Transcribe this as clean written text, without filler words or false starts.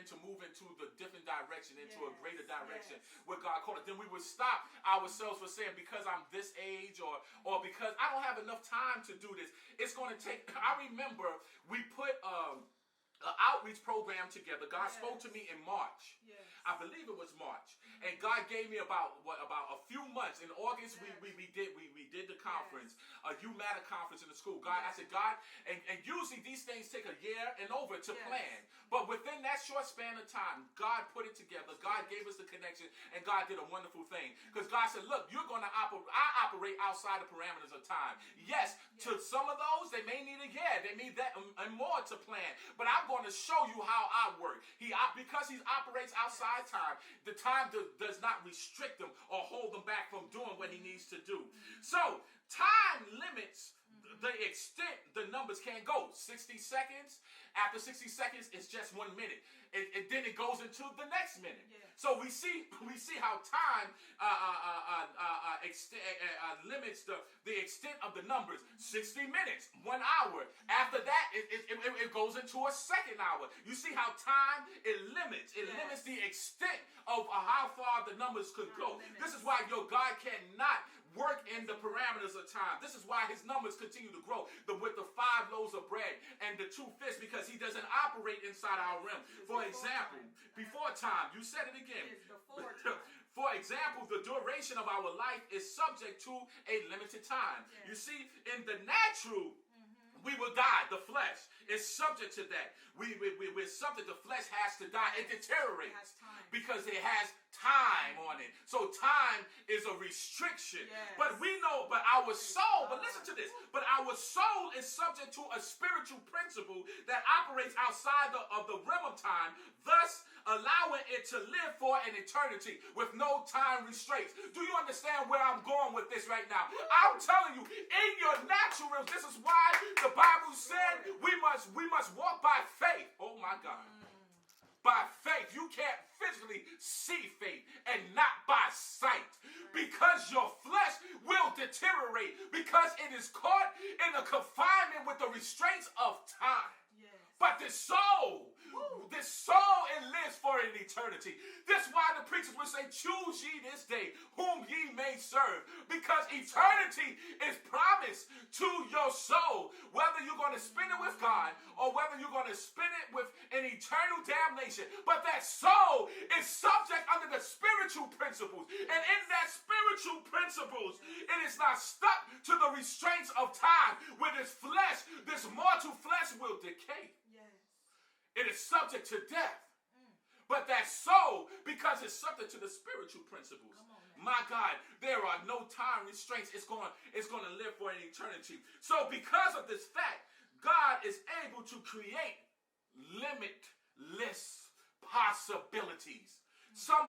begin to move into the different direction, into a greater direction where God called it. Then we would stop ourselves from saying, because I'm this age or because I don't have enough time to do this. It's going to take, I remember we put an outreach program together. God spoke to me in March. I believe it was March. And God gave me about a few months. In August, we did the conference, a UMATA conference in the school. God, I said, God, and usually these things take a year and over to plan. But within that short span of time, God put it together. God gave us the connection, and God did a wonderful thing. Because God said, look, you're going to operate outside the parameters of time. Yes, to some of those, they may need a year. They need that and more to plan. But I'm going to show you how I work. Because he operates outside time, the time does not restrict him or hold him back from doing what he needs to do. So, time limits the extent the numbers can go. 60 seconds. After 60 seconds, it's just 1 minute. And then it goes into the next minute. So we see how time limits the extent of the numbers. 60 minutes, 1 hour. After that, it goes into a second hour. You see how time, it limits the extent of how far the numbers could go. This is why your God cannot work in the parameters of time. This is why his numbers continue to grow with the 5 loaves of bread and the 2 fish, because he doesn't operate inside our realm. For example, before time, you said it again. For example, the duration of our life is subject to a limited time. You see, in the natural, we will die. The flesh is subject to that. We're subject. The flesh has to die. It deteriorates because it has time on it. So time is a restriction. But we know, but our soul, but listen to this, but our soul is subject to a spiritual principle that operates outside of the realm of time, thus allowing it to live for an eternity with no time restraints. Do you understand where I'm going with this right now? I'm telling you, in your natural realm, this is why the Bible said we must walk by faith. Oh my God. By faith. You can't physically see faith and not by sight, because your flesh will deteriorate, because it is caught in a confinement with the restraints of time. But this soul, it lives for an eternity. That's why the preachers would say, choose ye this day whom ye may serve, because eternity is promised to your soul, whether you're going to spend it with God or whether you're going to spend it with an eternal damnation. But that soul is subject under the spiritual principles, and in that spiritual principles, it is not stuck to the restraints of time, where this flesh, this mortal flesh, will decay. It is subject to death. But that soul, because it's subject to the spiritual principles, my God, there are no time restraints. It's going to live for an eternity. So because of this fact, God is able to create limitless possibilities. Some